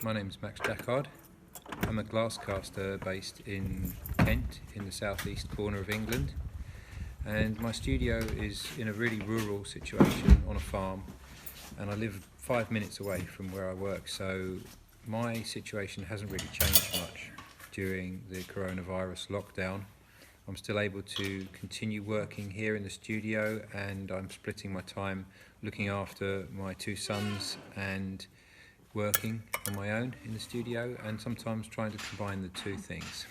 My name's Max Jacquard. I'm a glass caster based in Kent, in the southeast corner of England, and my studio is in a really rural situation on a farm, and I live 5 minutes away from where I work, so my situation hasn't really changed much during the coronavirus lockdown. I'm still able to continue working here in the studio, and I'm splitting my time looking after my two sons and working on my own in the studio, and sometimes trying to combine the two things.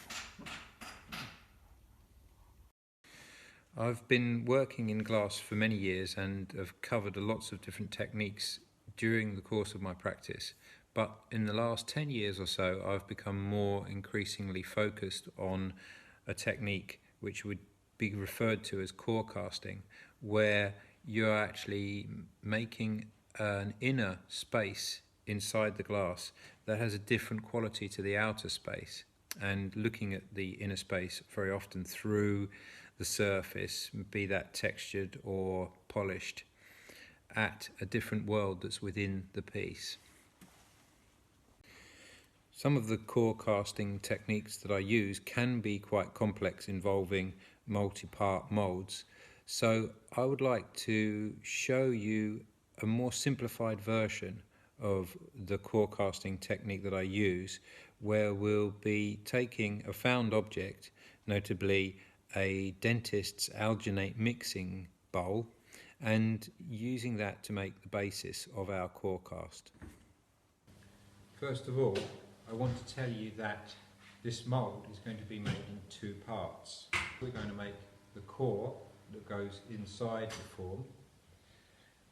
I've been working in glass for many years and have covered lots of different techniques during the course of my practice, but in the last 10 years or so I've become more increasingly focused on a technique which would be referred to as core casting, where you're actually making an inner space inside the glass that has a different quality to the outer space, and looking at the inner space very often through the surface, be that textured or polished, at a different world that's within the piece. Some of the core casting techniques that I use can be quite complex, involving multi-part moulds, so I would like to show you a more simplified version of the core casting technique that I use, where we'll be taking a found object, notably a dentist's alginate mixing bowl, and using that to make the basis of our core cast. First of all, I want to tell you that this mould is going to be made in two parts. We're going to make the core that goes inside the form.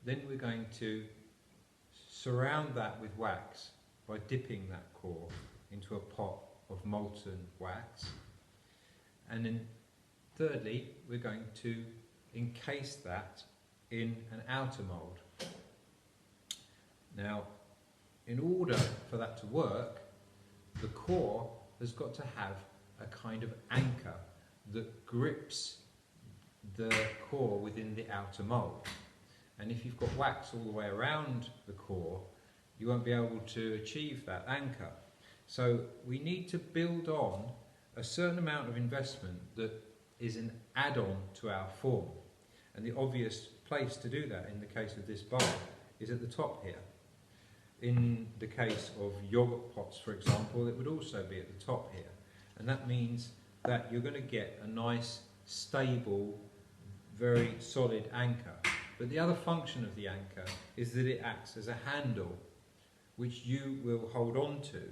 Then we're going to surround that with wax by dipping that core into a pot of molten wax. And then thirdly, we're going to encase that in an outer mould. Now, in order for that to work, the core has got to have a kind of anchor that grips the core within the outer mould. And if you've got wax all the way around the core, you won't be able to achieve that anchor. So we need to build on a certain amount of investment that is an add-on to our form. And the obvious place to do that in the case of this bowl is at the top here. In the case of yogurt pots, for example, it would also be at the top here. And that means that you're going to get a nice, stable, very solid anchor. But the other function of the anchor is that it acts as a handle which you will hold on to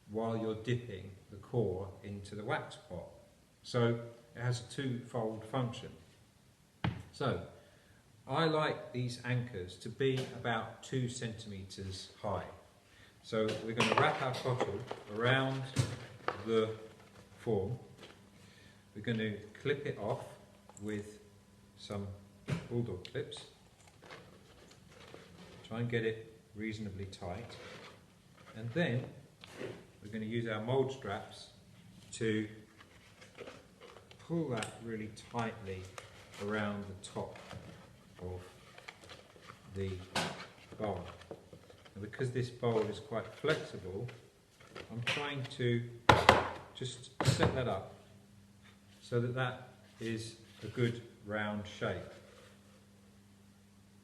while you're dipping the core into the wax pot. So it has a twofold function. So I like these anchors to be about 2 centimetres high. So we're going to wrap our bottle around the form. We're going to clip it off with some bulldog clips. Try and get it reasonably tight, and then we're going to use our mould straps to pull that really tightly around the top of the bowl. And because this bowl is quite flexible, I'm trying to just set that up so that that is a good round shape.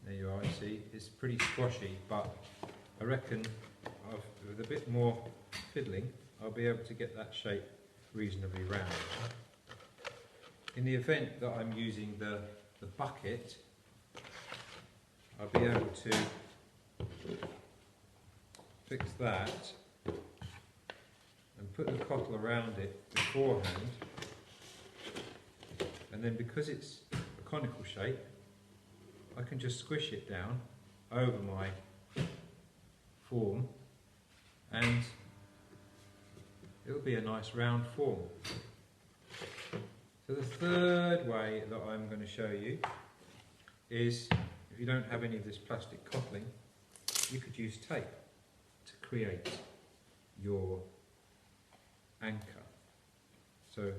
There you are, you see, it's pretty squashy, but I reckon with a bit more fiddling I'll be able to get that shape reasonably round. In the event that I'm using the bucket, I'll be able to fix that and put the cottle around it beforehand, and then because it's a conical shape, I can just squish it down over my form and it'll be a nice round form. So the third way that I'm going to show you is, if you don't have any of this plastic coupling, you could use tape to create your anchor. So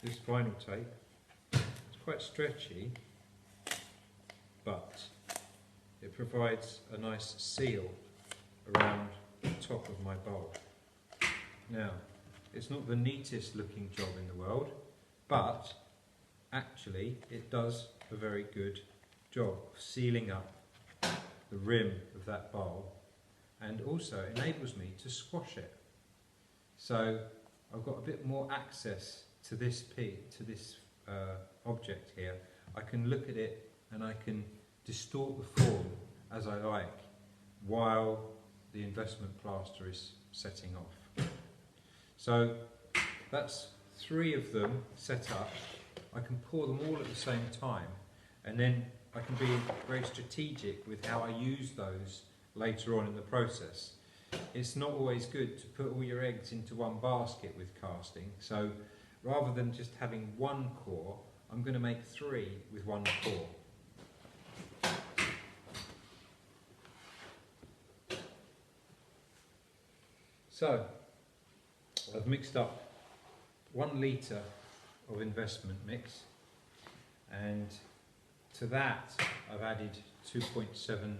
this vinyl tape, it's quite stretchy, but it provides a nice seal around the top of my bowl. Now, it's not the neatest looking job in the world, but actually it does a very good job of sealing up the rim of that bowl, and also enables me to squash it. So I've got a bit more access to this object here. I can look at it and I can distort the form as I like while the investment plaster is setting off. So that's 3 of them set up. I can pour them all at the same time, and then I can be very strategic with how I use those later on in the process. It's not always good to put all your eggs into one basket with casting, so rather than just having 1 core, I'm going to make 3 with 1 core. So I've mixed up 1 litre of investment mix, and to that I've added 2.7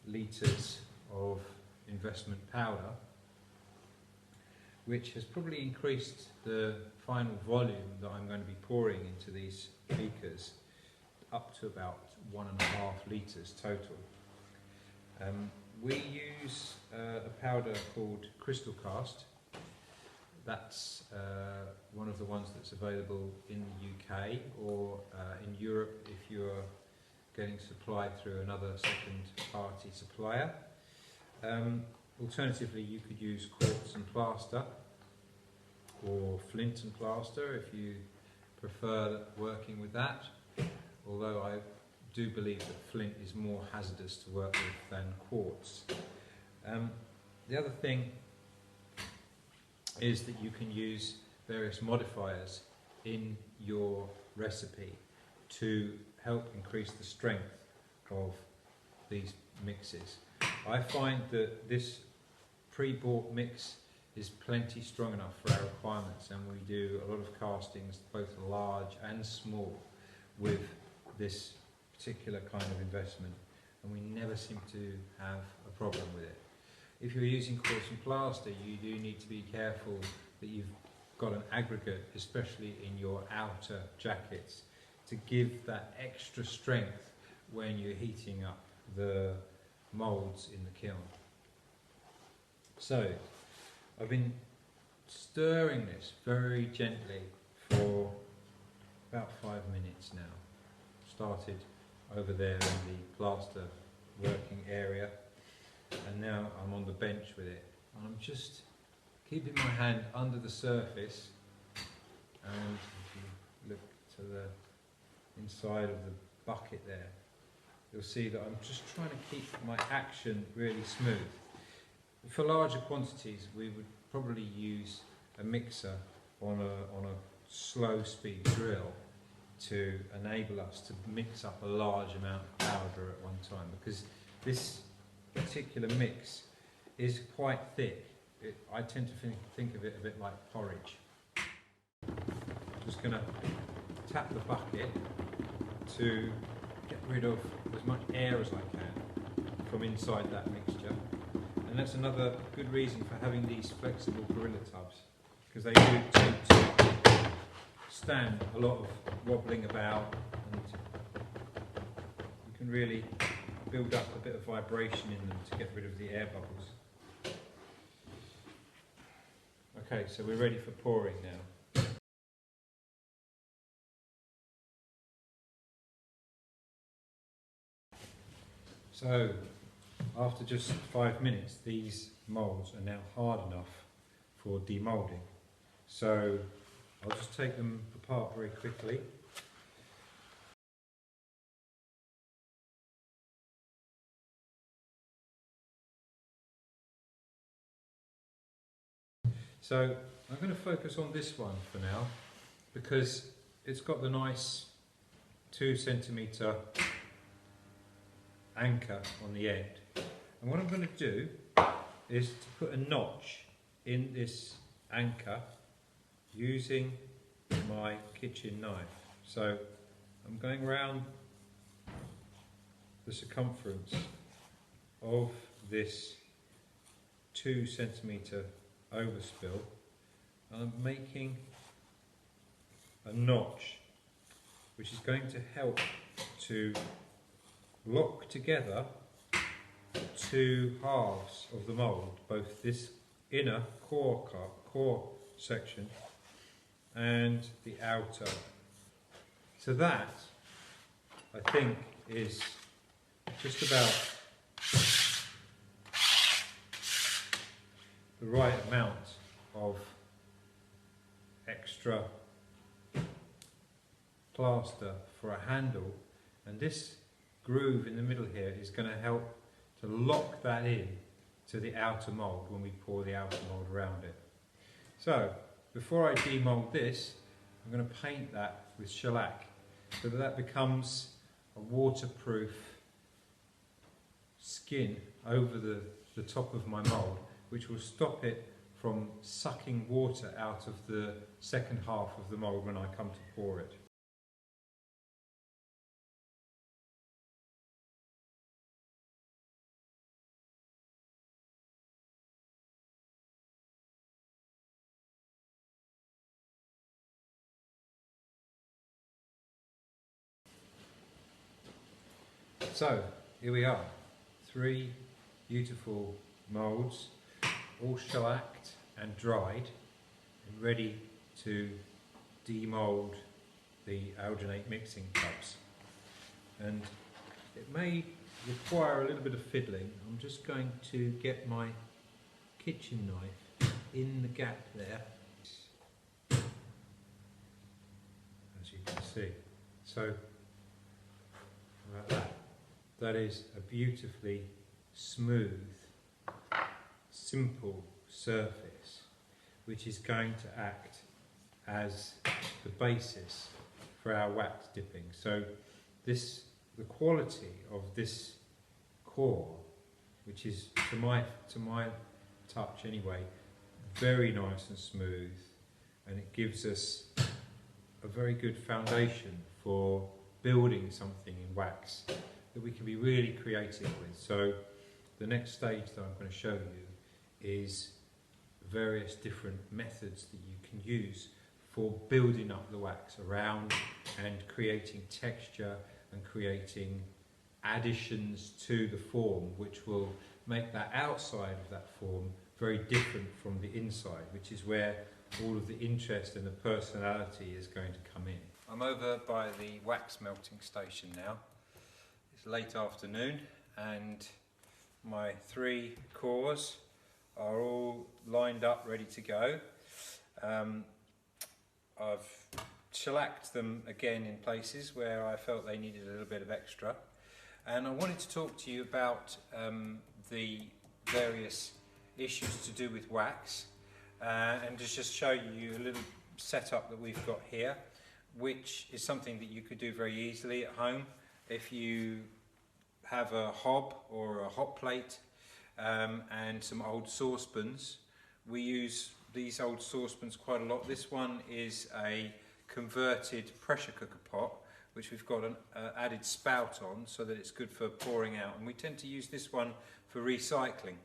litres of investment powder, which has probably increased the final volume that I'm going to be pouring into these beakers up to about 1.5 litres total. We use a powder called Crystal Cast. That's one of the ones that's available in the UK or in Europe if you're getting supplied through another second-party supplier. Alternatively, you could use quartz and plaster, or flint and plaster if you prefer working with that, although I do believe that flint is more hazardous to work with than quartz. The other thing is that you can use various modifiers in your recipe to help increase the strength of these mixes. I find that this pre-bought mix is plenty strong enough for our requirements, and we do a lot of castings, both large and small, with this particular kind of investment, and we never seem to have a problem with it. If you're using quartz and plaster, you do need to be careful that you've got an aggregate, especially in your outer jackets, to give that extra strength when you're heating up the moulds in the kiln. So I've been stirring this very gently for about 5 minutes now. Started over there in the plaster working area, and now I'm on the bench with it. And I'm just keeping my hand under the surface, and if you look to the inside of the bucket there, you'll see that I'm just trying to keep my action really smooth. For larger quantities, we would probably use a mixer on a slow speed drill to enable us to mix up a large amount of powder at one time, because this particular mix is quite thick. I tend to think of it a bit like porridge. I'm just going to tap the bucket to get rid of as much air as I can from inside that mixture. And that's another good reason for having these flexible gorilla tubs, because they do tend to stand a lot of wobbling about, and you can really build up a bit of vibration in them to get rid of the air bubbles. Okay, so we're ready for pouring now. So, after just 5 minutes, these moulds are now hard enough for demoulding. So I'll just take them apart very quickly. So I'm going to focus on this one for now, because it's got the nice 2 centimetre anchor on the end. And what I'm going to do is to put a notch in this anchor using my kitchen knife. So I'm going round the circumference of this 2 centimetre overspill, I'm making a notch which is going to help to lock together the 2 halves of the mould, both this inner core section and the outer. So that, I think, is just about the right amount of extra plaster for a handle, and this groove in the middle here is going to help to lock that in to the outer mould when we pour the outer mould around it. So before I demould this, I'm going to paint that with shellac so that that becomes a waterproof skin over the top of my mould, which will stop it from sucking water out of the second half of the mould when I come to pour it. So here we are, 3 beautiful moulds, all shellacked and dried and ready to demould the alginate mixing cups. And it may require a little bit of fiddling. I'm just going to get my kitchen knife in the gap there, as you can see. So like that. That is a beautifully smooth, simple surface which is going to act as the basis for our wax dipping. So the quality of this core, which is to my touch anyway, very nice and smooth, and it gives us a very good foundation for building something in wax that we can be really creative with. So the next stage that I'm going to show you is various different methods that you can use for building up the wax around and creating texture and creating additions to the form, which will make that outside of that form very different from the inside, which is where all of the interest and the personality is going to come in. I'm over by the wax melting station now. It's late afternoon and my 3 cores are all lined up ready to go. I've shellacked them again in places where I felt they needed a little bit of extra, and I wanted to talk to you about the various issues to do with wax and just show you a little setup that we've got here, which is something that you could do very easily at home if you have a hob or a hot plate and some old saucepans. We use these old saucepans quite a lot. This one is a converted pressure cooker pot, which we've got an added spout on so that it's good for pouring out, and we tend to use this one for recycling.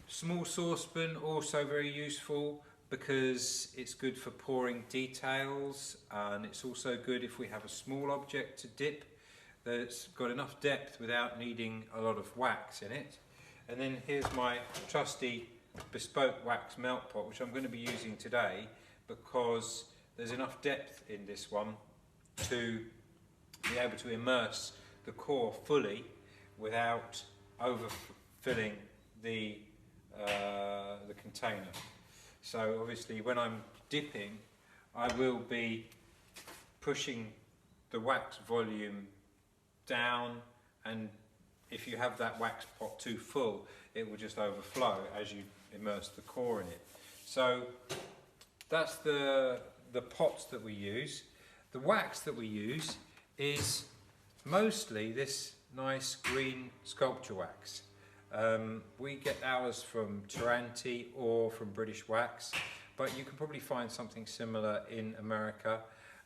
Small saucepan, also very useful because it's good for pouring details, and it's also good if we have a small object to dip that's got enough depth without needing a lot of wax in it. And then here's my trusty bespoke wax melt pot, which I'm going to be using today because there's enough depth in this one to be able to immerse the core fully without overfilling the container. So obviously when I'm dipping, I will be pushing the wax volume down, and if you have that wax pot too full, it will just overflow as you immerse the core in it. So that's the pots that we use. The wax that we use is mostly this nice green sculpture wax. We get ours from Taranti or from British Wax, but you can probably find something similar in America.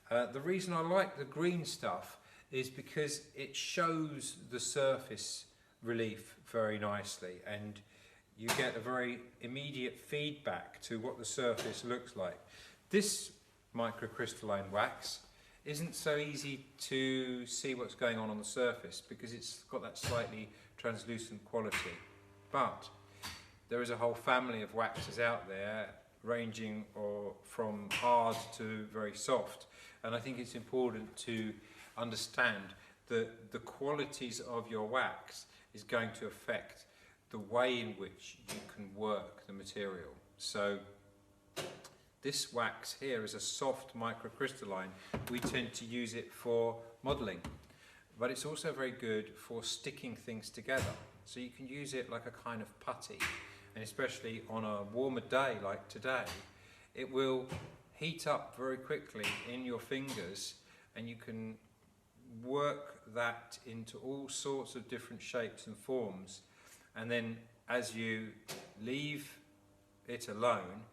The reason I like the green stuff is because it shows the surface relief very nicely, and you get a very immediate feedback to what the surface looks like. This microcrystalline wax isn't so easy to see what's going on the surface because it's got that slightly translucent quality. But there is a whole family of waxes out there ranging from hard to very soft, and I think it's important to understand that the qualities of your wax is going to affect the way in which you can work the material. So this wax here is a soft microcrystalline. We tend to use it for modelling, but it's also very good for sticking things together. So you can use it like a kind of putty, and especially on a warmer day like today, it will heat up very quickly in your fingers, and you can work that into all sorts of different shapes and forms, and then as you leave it alone,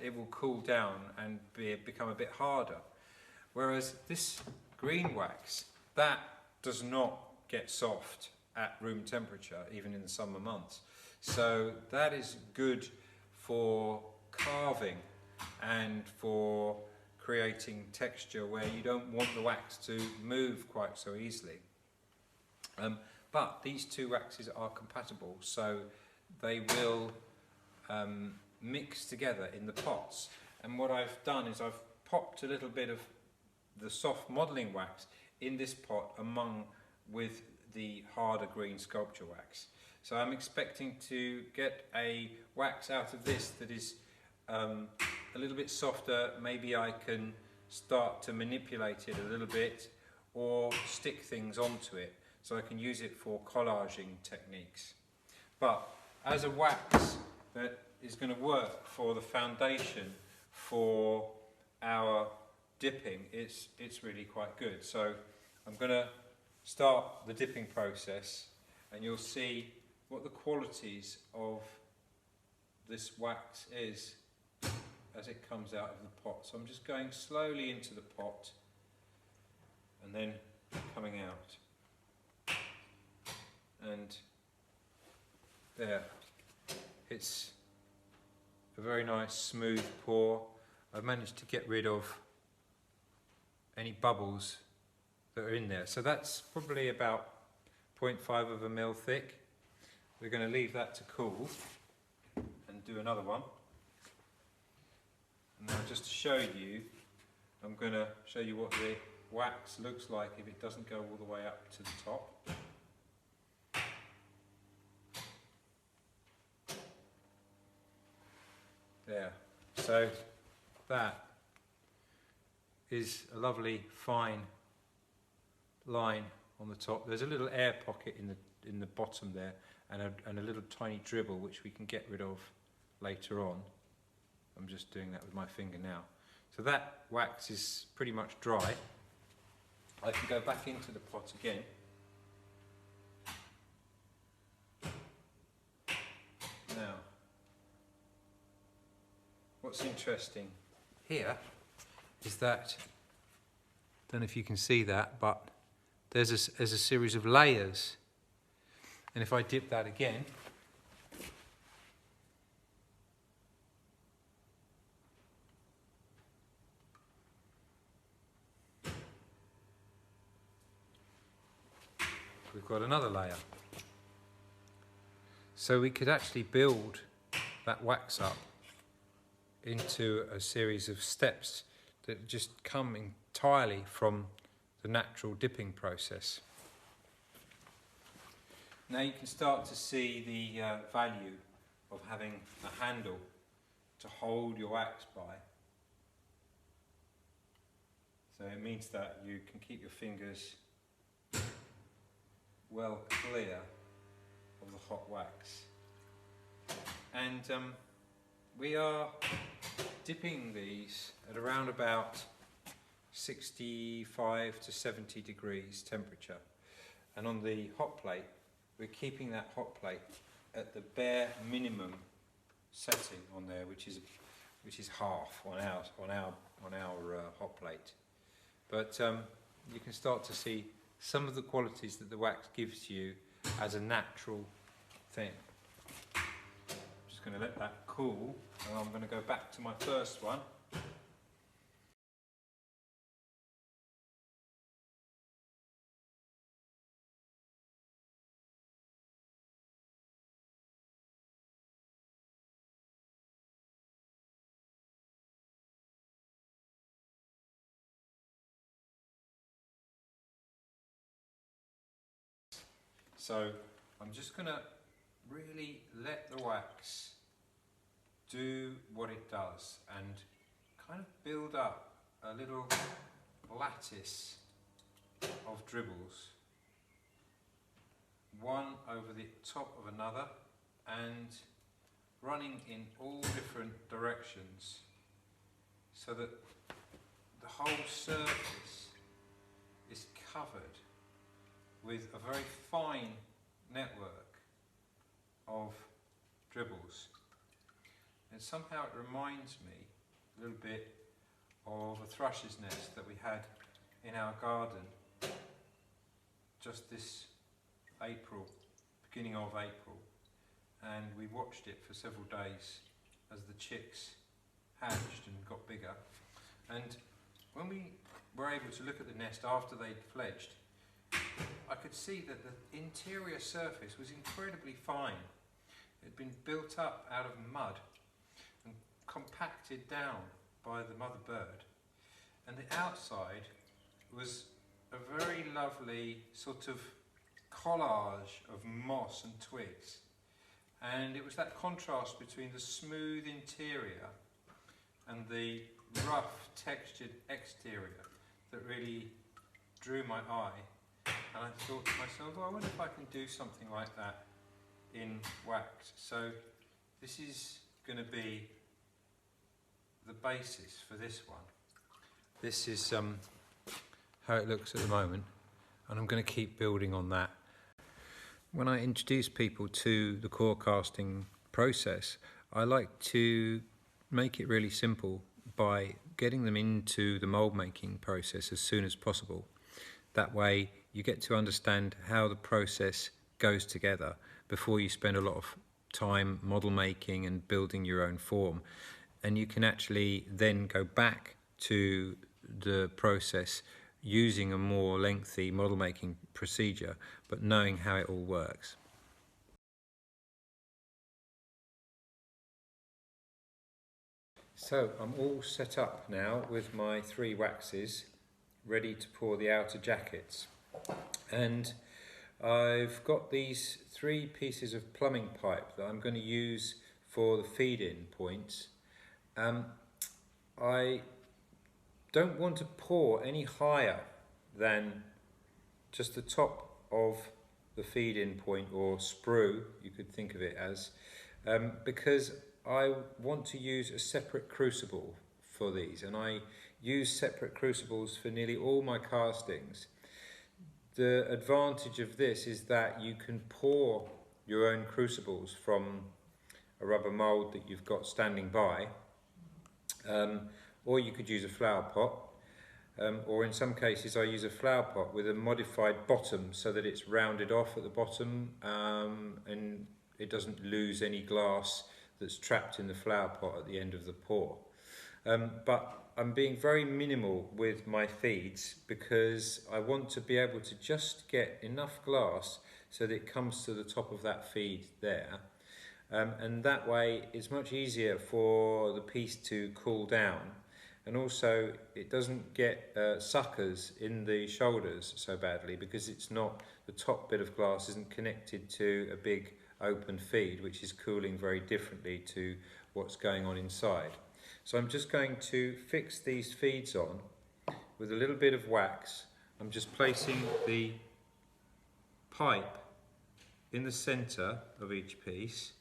it will cool down and become a bit harder. Whereas this green wax, that does not get soft at room temperature, even in the summer months. So that is good for carving and for creating texture where you don't want the wax to move quite so easily. But these two waxes are compatible, so they will mix together in the pots. And what I've done is I've popped a little bit of the soft modelling wax in this pot with the harder green sculpture wax. So I'm expecting to get a wax out of this that is a little bit softer. Maybe I can start to manipulate it a little bit or stick things onto it, so I can use it for collaging techniques. But as a wax that is going to work for the foundation for our dipping, it's really quite good. So I'm going to start the dipping process, and you'll see what the qualities of this wax is as it comes out of the pot. So I'm just going slowly into the pot and then coming out. And there, it's a very nice smooth pour. I've managed to get rid of any bubbles that are in there. So that's probably about 0.5 of a mil thick. We're going to leave that to cool and do another one. And now, just to show you, I'm going to show you what the wax looks like if it doesn't go all the way up to the top. There. So that is a lovely fine line on the top. There's a little air pocket in the bottom there, and a little tiny dribble which we can get rid of later on. I'm just doing that with my finger now. So that wax is pretty much dry. I can go back into the pot again. Now, what's interesting here is that, I don't know if you can see that, but there's a series of layers. And if I dip that again, we've got another layer. So we could actually build that wax up into a series of steps that just come entirely from the natural dipping process. Now you can start to see the value of having a handle to hold your wax by. So it means that you can keep your fingers well clear of the hot wax. And we are dipping these at around about 65 to 70 degrees temperature. And on the hot plate, we're keeping that hot plate at the bare minimum setting on there, which is half on our hot plate. But you can start to see some of the qualities that the wax gives you as a natural thing. going to let that cool, and I'm going to go back to my first one. So I'm just going to really let the wax do what it does and kind of build up a little lattice of dribbles, one over the top of another and running in all different directions, so that the whole surface is covered with a very fine network of dribbles. And somehow it reminds me a little bit of a thrush's nest that we had in our garden just this April, beginning of April, and we watched it for several days as the chicks hatched and got bigger. And when we were able to look at the nest after they'd fledged, I could see that the interior surface was incredibly fine. It had been built up out of mud and compacted down by the mother bird. And the outside was a very lovely sort of collage of moss and twigs. And it was that contrast between the smooth interior and the rough textured exterior that really drew my eye. And I thought to myself, well, I wonder if I can do something like that in wax. So this is going to be the basis for this one. This is how it looks at the moment, and I'm going to keep building on that. When I introduce people to the core casting process, I like to make it really simple by getting them into the mould making process as soon as possible. That way you get to understand how the process goes together before you spend a lot of time model making and building your own form. And you can actually then go back to the process using a more lengthy model making procedure, but knowing how it all works. So I'm all set up now with my 3 waxes, ready to pour the outer jackets. And I've got these 3 pieces of plumbing pipe that I'm going to use for the feed-in points. I don't want to pour any higher than just the top of the feed-in point, or sprue, you could think of it as, because I want to use a separate crucible for these, and I use separate crucibles for nearly all my castings. The advantage of this is that you can pour your own crucibles from a rubber mould that you've got standing by, or you could use a flower pot, or in some cases I use a flower pot with a modified bottom so that it's rounded off at the bottom and it doesn't lose any glass that's trapped in the flower pot at the end of the pour. But I'm being very minimal with my feeds because I want to be able to just get enough glass so that it comes to the top of that feed there. And that way it's much easier for the piece to cool down, and also it doesn't get suckers in the shoulders so badly because it's not, the top bit of glass isn't connected to a big open feed which is cooling very differently to what's going on inside. So I'm just going to fix these feeds on with a little bit of wax. I'm just placing the pipe in the centre of each piece,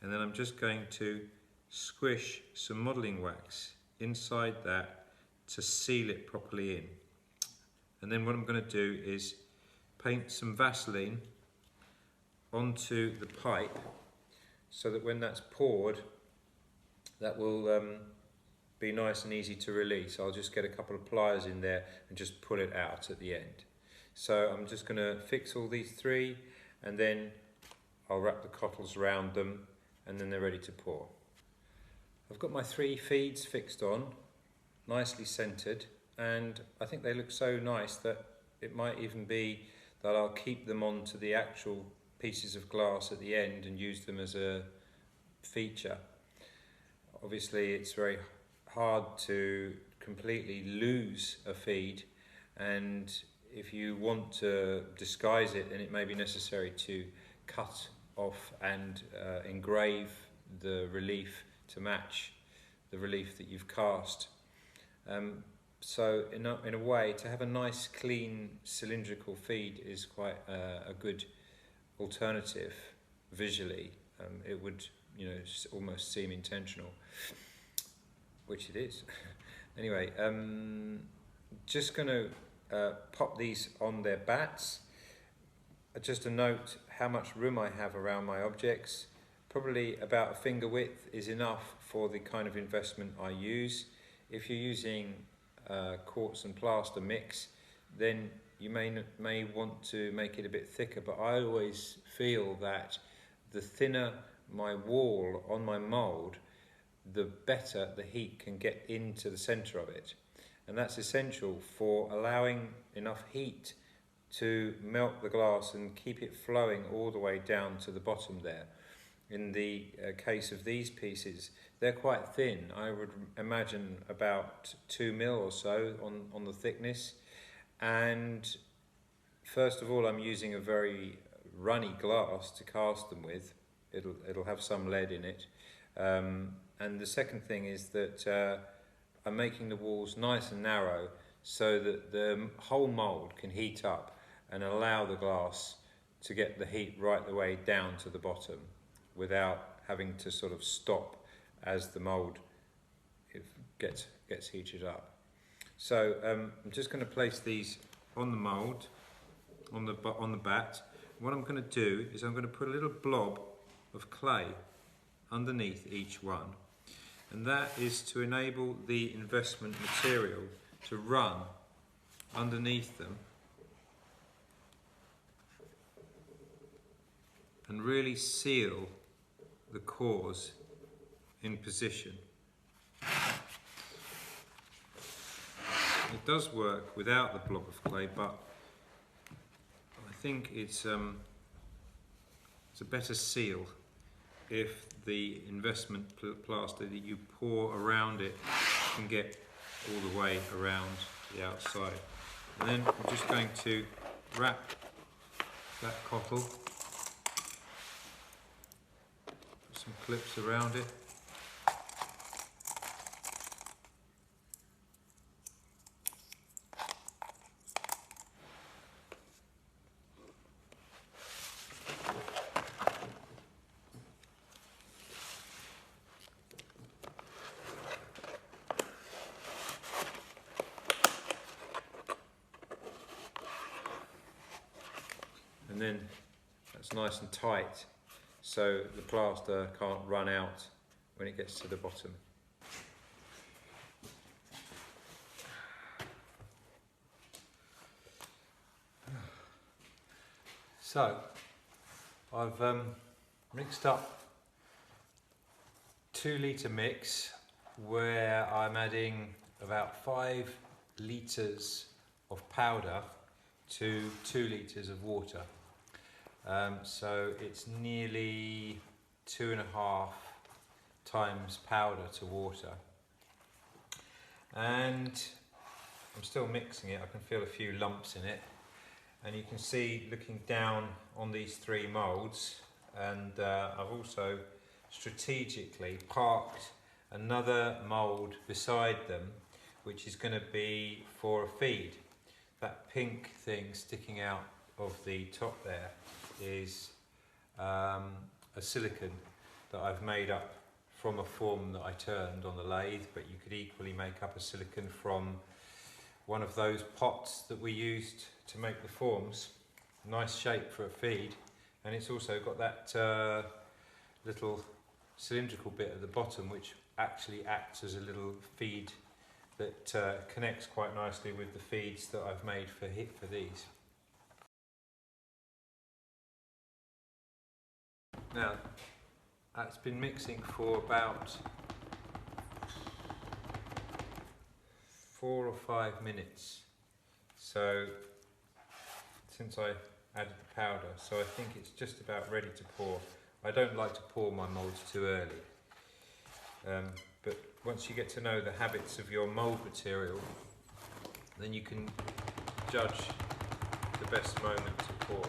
and then I'm just going to squish some modelling wax inside that to seal it properly in. And then what I'm going to do is paint some Vaseline onto the pipe so that when that's poured, that will be nice and easy to release. I'll just get a couple of pliers in there and just pull it out at the end. So I'm just going to fix all these 3, and then I'll wrap the cottles around them and then they're ready to pour. I've got my 3 feeds fixed on, nicely centered, and I think they look so nice that it might even be that I'll keep them onto the actual pieces of glass at the end and use them as a feature. Obviously it's very hard to completely lose a feed, and if you want to disguise it, then it may be necessary to cut off and engrave the relief to match the relief that you've cast. So in a way, to have a nice clean cylindrical feed is quite a good alternative visually. It would, you know, almost seem intentional, which it is. Anyway, just going to pop these on their bats. Just a note how much room I have around my objects. Probably about a finger width is enough for the kind of investment I use. If you're using quartz and plaster mix, then you may want to make it a bit thicker, but I always feel that the thinner my wall on my mould, the better the heat can get into the centre of it, and that's essential for allowing enough heat to melt the glass and keep it flowing all the way down to the bottom there. In the case of these pieces, they're quite thin. I would imagine about 2 mil or so on the thickness, and first of all I'm using a very runny glass to cast them with. It'll have some lead in it, and the second thing is that I'm making the walls nice and narrow so that the whole mould can heat up and allow the glass to get the heat right the way down to the bottom without having to sort of stop as the mould gets heated up. So I'm just going to place these on the mould, on the bat. What I'm going to do is I'm going to put a little blob of clay underneath each one, and that is to enable the investment material to run underneath them and really seal the cores in position. It does work without the blob of clay, but I think it's a better seal if the investment plaster that you pour around it can get all the way around the outside. And then I'm just going to wrap that cottle, put some clips around it, and then that's nice and tight so the plaster can't run out when it gets to the bottom. So I've mixed up 2 litre mix where I'm adding about 5 litres of powder to 2 litres of water. So it's nearly 2.5 times powder to water. And I'm still mixing it. I can feel a few lumps in it. And you can see, looking down on these 3 moulds, and I've also strategically parked another mould beside them, which is going to be for a feed. That pink thing sticking out of the top there is a silicon that I've made up from a form that I turned on the lathe, but you could equally make up a silicon from one of those pots that we used to make the forms. Nice shape for a feed, and it's also got that little cylindrical bit at the bottom which actually acts as a little feed that connects quite nicely with the feeds that I've made for these. Now, at That's been mixing for about 4 or 5 minutes. So since I added the powder, so I think it's just about ready to pour. I don't like to pour my moulds too early, but once you get to know the habits of your mould material, then you can judge the best moment to pour.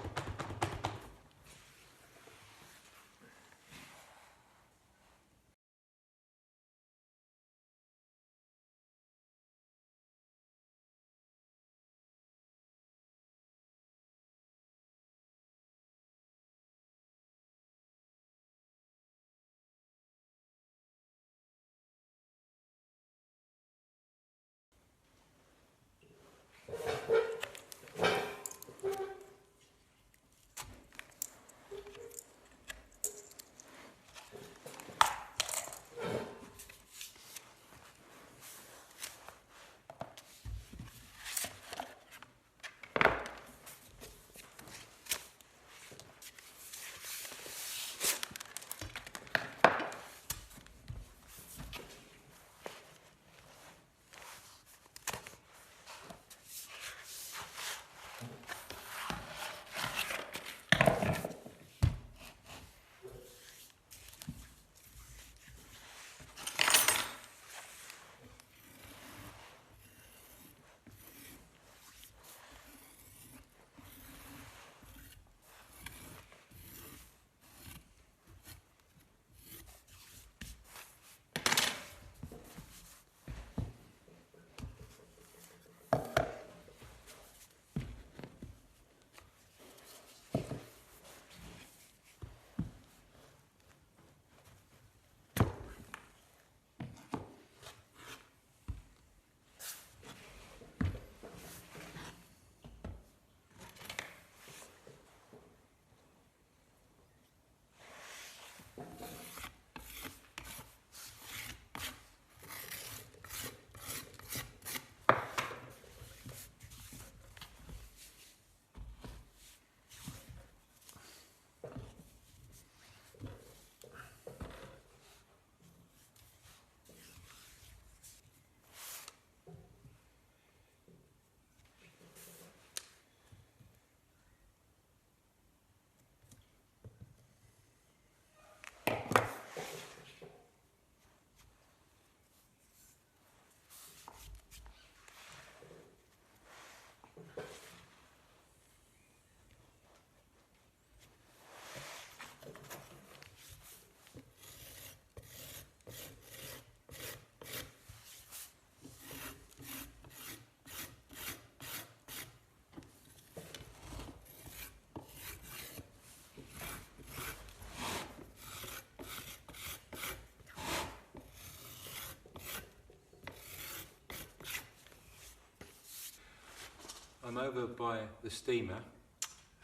I'm over by the steamer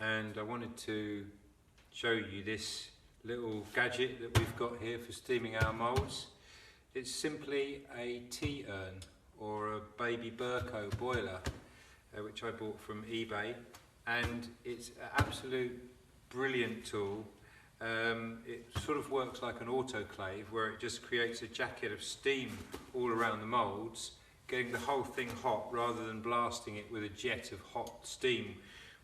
and I wanted to show you this little gadget that we've got here for steaming our moulds. It's simply a tea urn or a baby Burko boiler which I bought from eBay, and it's an absolute brilliant tool. It sort of works like an autoclave where it just creates a jacket of steam all around the moulds, getting the whole thing hot rather than blasting it with a jet of hot steam,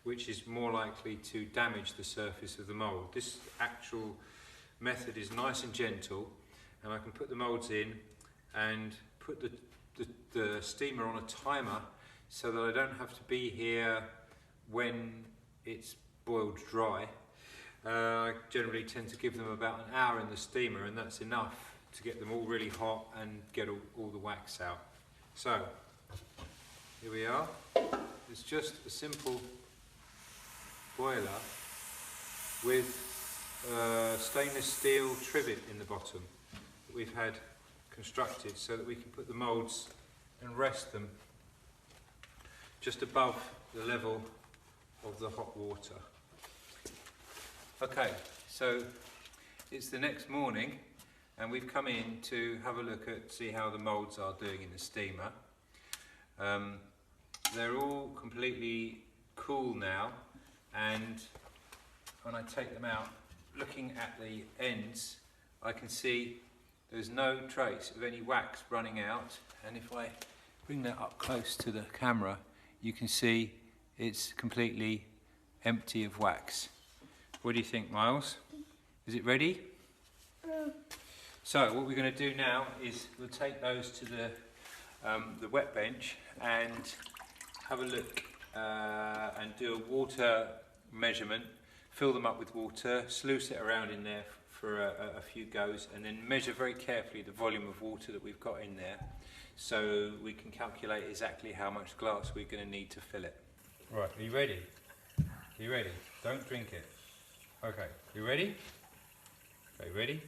which is more likely to damage the surface of the mould. This actual method is nice and gentle, and I can put the moulds in and put the steamer on a timer so that I don't have to be here when it's boiled dry. I generally tend to give them about an hour in the steamer, and that's enough to get them all really hot and get all the wax out. So, here we are. It's just a simple boiler with stainless steel trivet in the bottom that we've had constructed so that we can put the moulds and rest them just above the level of the hot water. Okay, so it's the next morning and we've come in to have a look at, see how the moulds are doing in the steamer. They're all completely cool now, and when I take them out, looking at the ends I can see there's no trace of any wax running out, and if I bring that up close to the camera, you can see it's completely empty of wax. What do you think, Miles? Is it ready? So what we're going to do now is we'll take those to the wet bench and have a look and do a water measurement, fill them up with water, sluice it around in there for a few goes, and then measure very carefully the volume of water that we've got in there, so we can calculate exactly how much glass we're going to need to fill it. Right, are you ready? Are you ready? Don't drink it. Okay, you ready? Okay, ready?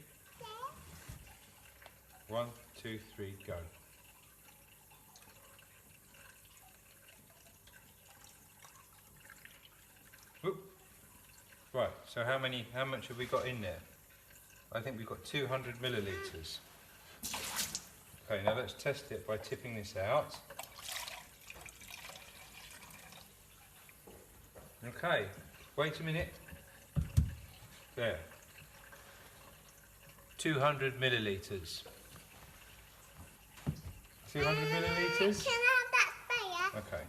1, 2, 3, go. Whoop. Right, so how much have we got in there? I think we've got 200 millilitres. Okay, now let's test it by tipping this out. Okay, wait a minute. There. 200 millilitres. 200 millilitres? Can I have that sprayer? Okay.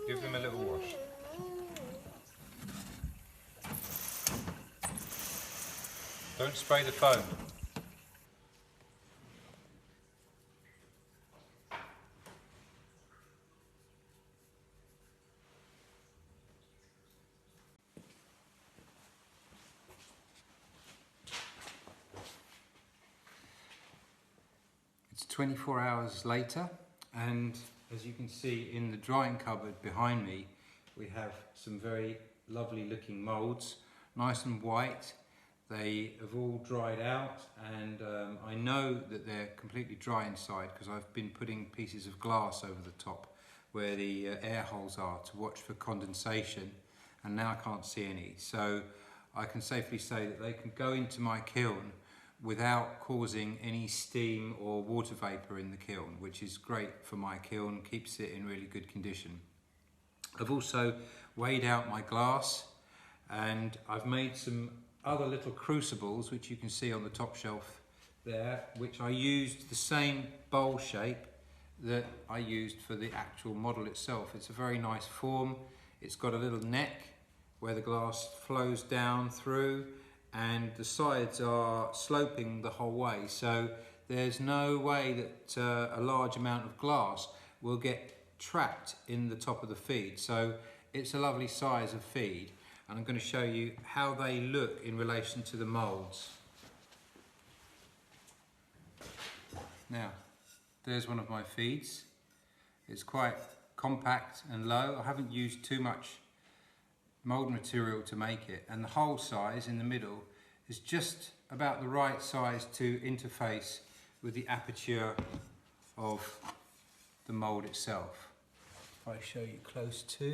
Give them a little wash. Don't spray the foam. It's 24 hours later, and as you can see in the drying cupboard behind me, we have some very lovely looking moulds, nice and white. They have all dried out, and I know that they're completely dry inside because I've been putting pieces of glass over the top where the air holes are to watch for condensation, and now I can't see any. So I can safely say that they can go into my kiln without causing any steam or water vapour in the kiln, which is great for my kiln, keeps it in really good condition. I've also weighed out my glass, and I've made some other little crucibles which you can see on the top shelf there, which I used the same bowl shape that I used for the actual model itself. It's a very nice form. It's got a little neck where the glass flows down through, and the sides are sloping the whole way, so there's no way that a large amount of glass will get trapped in the top of the feed. So it's a lovely size of feed, and I'm going to show you how they look in relation to the moulds. Now, there's one of my feeds. It's quite compact and low. I haven't used too much mould material to make it, and the hole size in the middle is just about the right size to interface with the aperture of the mould itself. If I show you close to,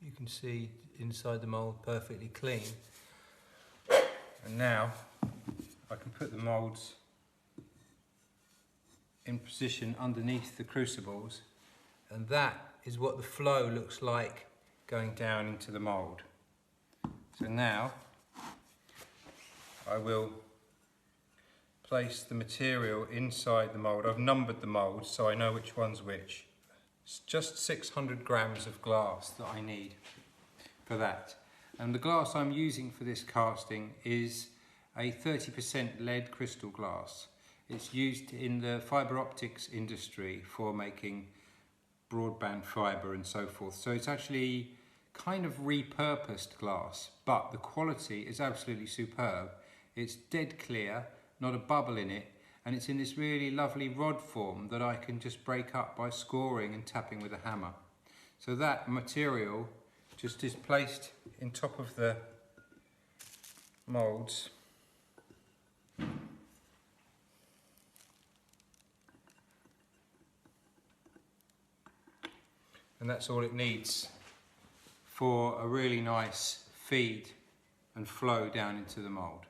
you can see inside the mould perfectly clean. And now I can put the moulds in position underneath the crucibles, and that is what the flow looks like going down into the mould. So now I will place the material inside the mould. I've numbered the moulds so I know which one's which. It's just 600 grams of glass that I need for that. And the glass I'm using for this casting is a 30% lead crystal glass. It's used in the fibre optics industry for making broadband fibre and so forth. So it's actually kind of repurposed glass, but the quality is absolutely superb. It's dead clear, not a bubble in it, and it's in this really lovely rod form that I can just break up by scoring and tapping with a hammer. So that material just is placed in top of the moulds. And that's all it needs for a really nice feed and flow down into the mould.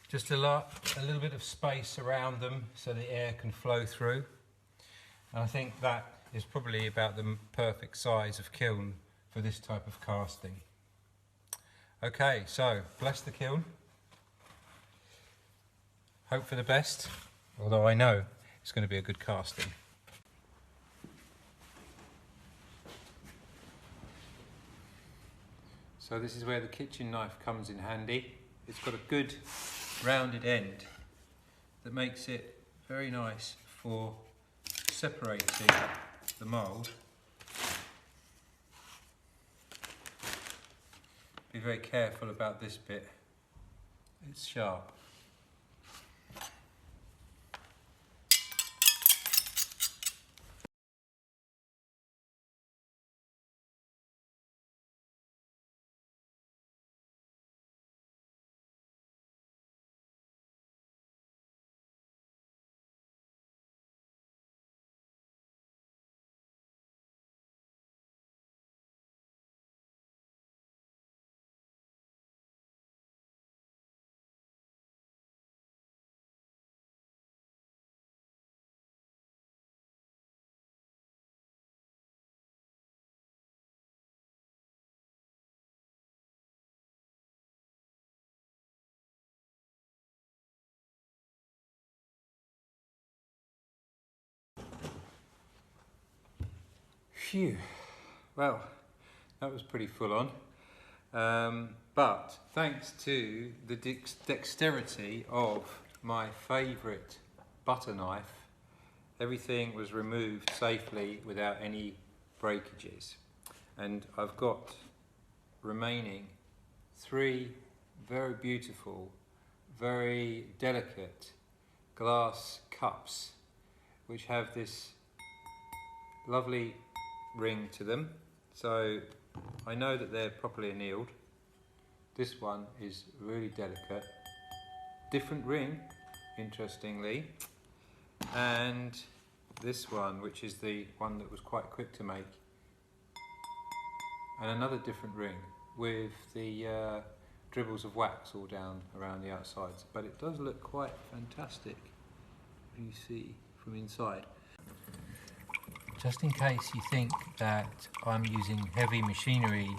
Just a little bit of space around them so the air can flow through. And I think that is probably about the perfect size of kiln for this type of casting. Okay, so bless the kiln. Hope for the best, although I know it's going to be a good casting. So this is where the kitchen knife comes in handy. It's got a good rounded end that makes it very nice for separating the mould. Be very careful about this bit, it's sharp. Phew, well, that was pretty full on, but thanks to the dexterity of my favourite butter knife, everything was removed safely without any breakages. And I've got remaining 3 very beautiful, very delicate glass cups which have this lovely ring to them, so I know that they're properly annealed. This one is really delicate, different ring interestingly, and this one, which is the one that was quite quick to make, and another different ring with the dribbles of wax all down around the outsides, but it does look quite fantastic, you see from inside. Just in case you think that I'm using heavy machinery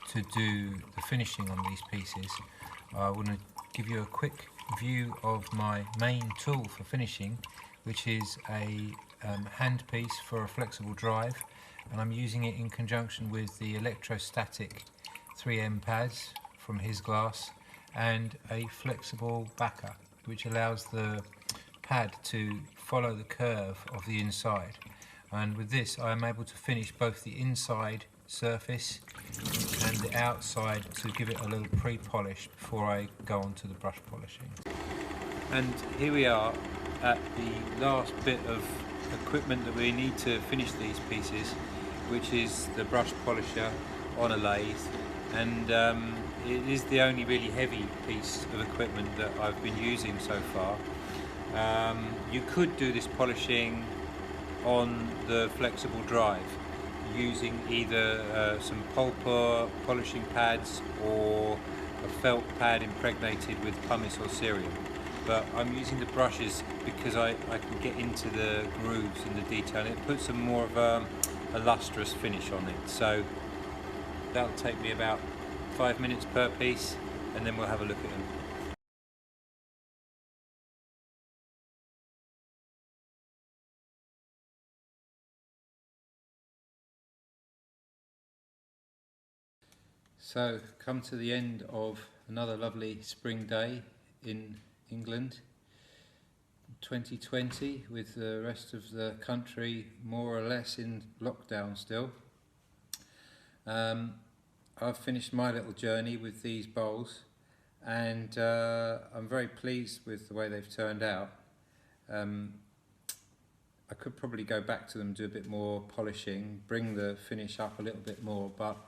to do the finishing on these pieces, I want to give you a quick view of my main tool for finishing, which is a handpiece for a flexible drive, and I'm using it in conjunction with the electrostatic 3M pads from His Glass and a flexible backer which allows the pad to follow the curve of the inside. And with this I am able to finish both the inside surface and the outside to give it a little pre-polish before I go on to the brush polishing. And here we are at the last bit of equipment that we need to finish these pieces, which is the brush polisher on a lathe, and it is the only really heavy piece of equipment that I've been using so far. You could do this polishing on the flexible drive using either some pulper polishing pads or a felt pad impregnated with pumice or cerium, but I'm using the brushes because I can get into the grooves and the detail, and it puts a more of a lustrous finish on it. So that'll take me about 5 minutes per piece, and then we'll have a look at them. So, come to the end of another lovely spring day in England, 2020, with the rest of the country more or less in lockdown still. I've finished my little journey with these bowls, and I'm very pleased with the way they've turned out. I could probably go back to them, do a bit more polishing, bring the finish up a little bit more, but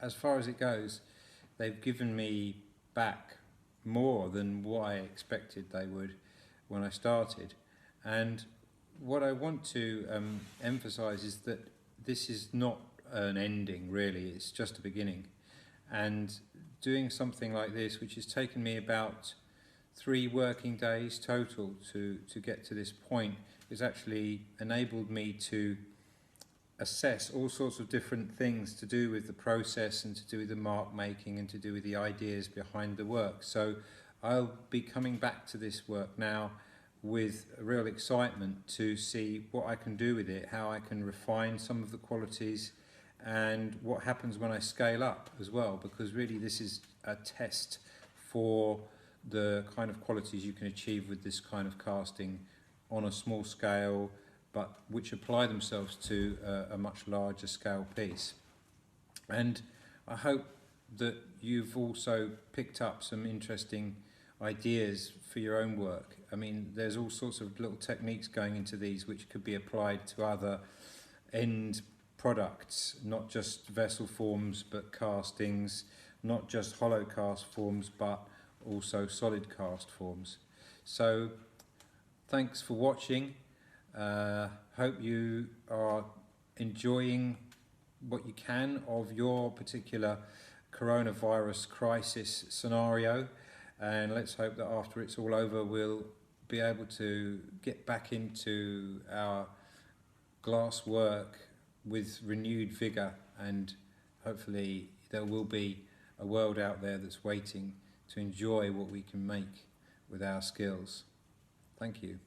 as far as it goes, they've given me back more than what I expected they would when I started. And what I want to emphasize is that this is not an ending really, it's just a beginning. And doing something like this, which has taken me about 3 working days total to get to this point, has actually enabled me to assess all sorts of different things to do with the process and to do with the mark making and to do with the ideas behind the work. So I'll be coming back to this work now with real excitement to see what I can do with it, how I can refine some of the qualities, and what happens when I scale up as well, because really this is a test for the kind of qualities you can achieve with this kind of casting on a small scale, but which apply themselves to a much larger scale piece. And I hope that you've also picked up some interesting ideas for your own work. I mean, there's all sorts of little techniques going into these which could be applied to other end products, not just vessel forms but castings, not just hollow cast forms but also solid cast forms. So thanks for watching. Hope you are enjoying what you can of your particular coronavirus crisis scenario, and let's hope that after it's all over we'll be able to get back into our glass work with renewed vigour, and hopefully there will be a world out there that's waiting to enjoy what we can make with our skills. Thank you.